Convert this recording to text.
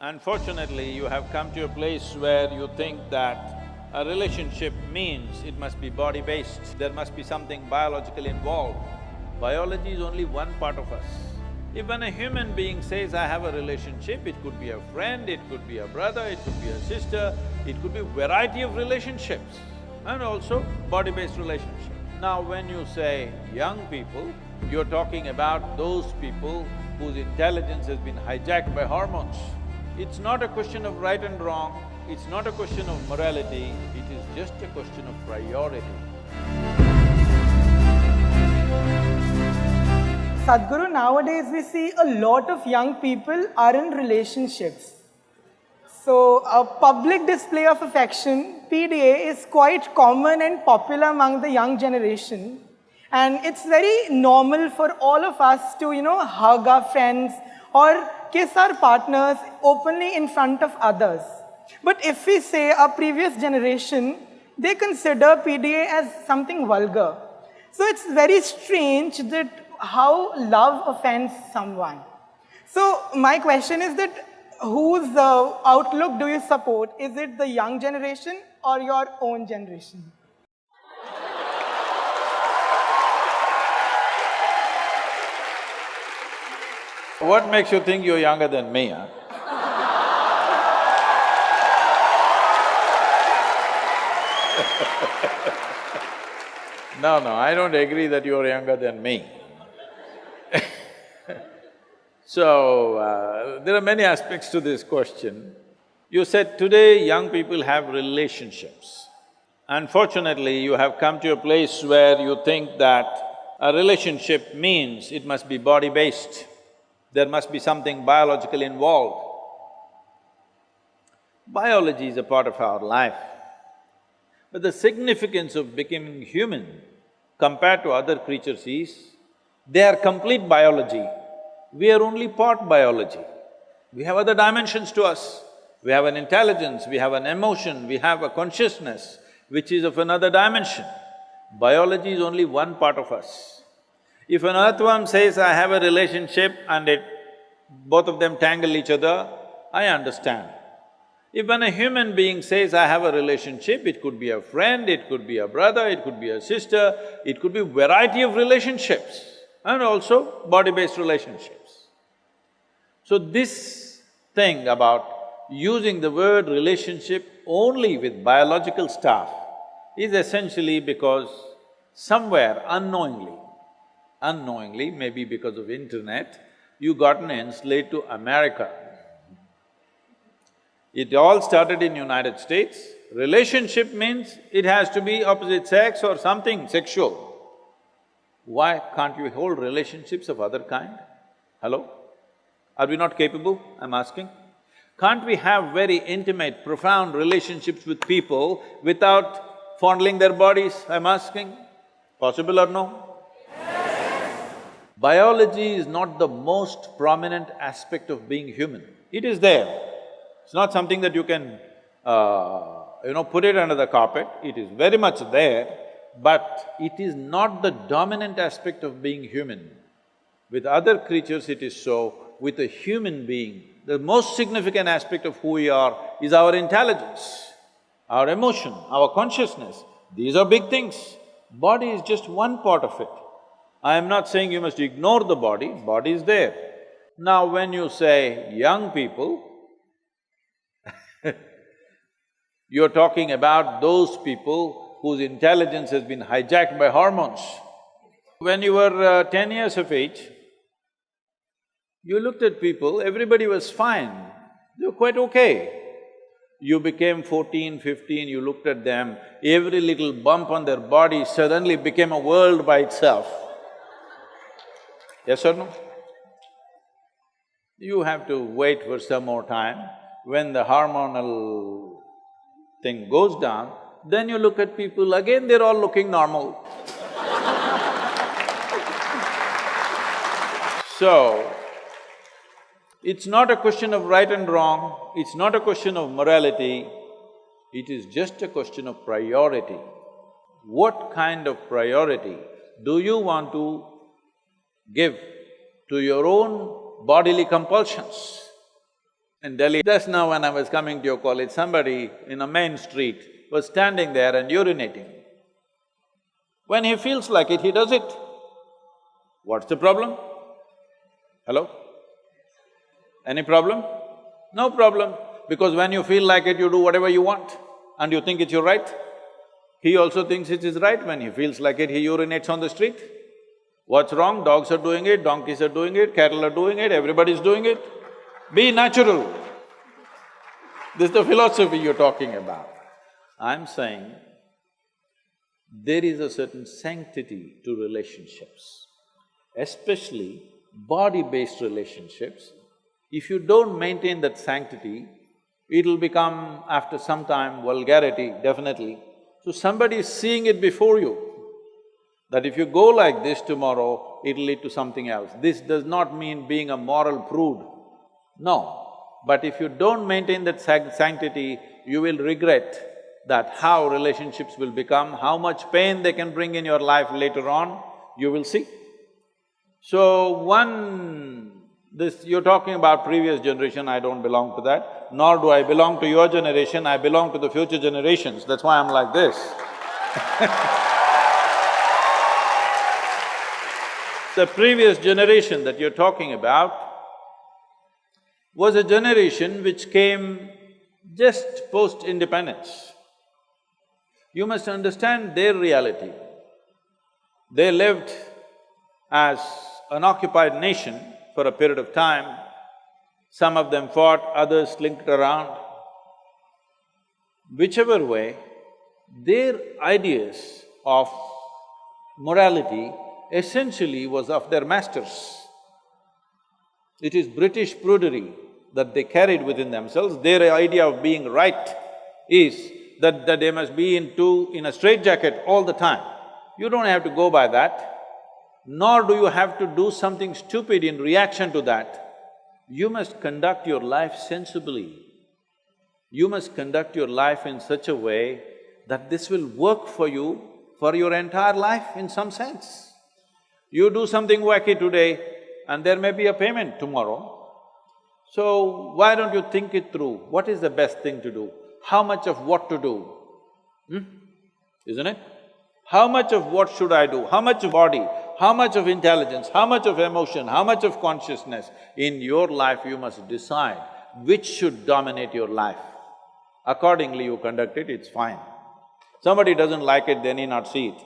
Unfortunately, you have come to a place where you think that a relationship means it must be body-based, there must be something biological involved. Biology is only one part of us. If when a human being says, I have a relationship, it could be a friend, it could be a brother, it could be a sister, it could be a variety of relationships, and also body-based relationships. Now when you say young people, you're talking about those people whose intelligence has been hijacked by hormones. It's not a question of right and wrong, it's not a question of morality, it is just a question of priority. Sadhguru, nowadays we see a lot of young people are in relationships. So, a public display of affection, PDA, is quite common and popular among the young generation. And it's very normal for all of us to, hug our friends or kiss our partners openly in front of others. But if we say our previous generation, they consider PDA as something vulgar. So it's very strange that how love offends someone. So my question is that whose outlook do you support? Is it the young generation or your own generation? What makes you think you're younger than me, huh? No, I don't agree that you're younger than me. So, there are many aspects to this question. You said today young people have relationships. Unfortunately, you have come to a place where you think that a relationship means it must be body-based, there must be something biological involved. Biology is a part of our life, but the significance of becoming human compared to other creatures is, they are complete biology, we are only part biology. We have other dimensions to us. We have an intelligence, we have an emotion, we have a consciousness which is of another dimension. Biology is only one part of us. If an earthworm says, I have a relationship and both of them tangle each other, I understand. If when a human being says, I have a relationship, it could be a friend, it could be a brother, it could be a sister, it could be a variety of relationships, and also body-based relationships. So this thing about using the word relationship only with biological stuff is essentially because somewhere unknowingly, maybe because of internet, you gotten enslaved to America. It all started in United States. Relationship means it has to be opposite sex or something sexual. Why can't you hold relationships of other kind? Hello? Are we not capable, I'm asking? Can't we have very intimate, profound relationships with people without fondling their bodies, I'm asking? Possible or no? Yes. Biology is not the most prominent aspect of being human. It is there. It's not something that you can, put it under the carpet, it is very much there, but it is not the dominant aspect of being human. With other creatures it is so, with a human being, the most significant aspect of who we are is our intelligence, our emotion, our consciousness. These are big things. Body is just one part of it. I am not saying you must ignore the body is there. Now when you say young people, you're talking about those people whose intelligence has been hijacked by hormones. When you were 10 years of age, you looked at people, everybody was fine, they were quite okay. You became 14, 15, you looked at them, every little bump on their body suddenly became a world by itself. Yes or no? You have to wait for some more time. When the hormonal thing goes down, then you look at people, again they're all looking normal. So, it's not a question of right and wrong, it's not a question of morality, it is just a question of priority. What kind of priority do you want to give to your own bodily compulsions? In Delhi, just now when I was coming to your college, somebody in a main street was standing there and urinating. When he feels like it, he does it. What's the problem? Hello? Any problem? No problem, because when you feel like it, you do whatever you want and you think it's your right. He also thinks it is right. When he feels like it, he urinates on the street. What's wrong? Dogs are doing it, donkeys are doing it, cattle are doing it, everybody's doing it. Be natural. This is the philosophy you're talking about. I'm saying there is a certain sanctity to relationships, especially body-based relationships. If you don't maintain that sanctity, it'll become, after some time, vulgarity, definitely. So somebody is seeing it before you, that if you go like this tomorrow, it'll lead to something else. This does not mean being a moral prude, no. But if you don't maintain that sanctity, you will regret that how relationships will become, how much pain they can bring in your life later on, you will see. So you're talking about previous generation, I don't belong to that, nor do I belong to your generation, I belong to the future generations, that's why I'm like this. The previous generation that you're talking about was a generation which came just post-independence. You must understand their reality. They lived as an occupied nation for a period of time. Some of them fought, others slinked around. Whichever way, their ideas of morality essentially was of their masters. It is British prudery that they carried within themselves. Their idea of being right is that they must be in a straitjacket all the time. You don't have to go by that, nor do you have to do something stupid in reaction to that. You must conduct your life sensibly. You must conduct your life in such a way that this will work for you for your entire life in some sense. You do something wacky today, and there may be a payment tomorrow. So, why don't you think it through? What is the best thing to do? How much of what to do? Isn't it? How much of what should I do? How much of body? How much of intelligence? How much of emotion? How much of consciousness? In your life, you must decide which should dominate your life. Accordingly, you conduct it, it's fine. Somebody doesn't like it, they need not see it.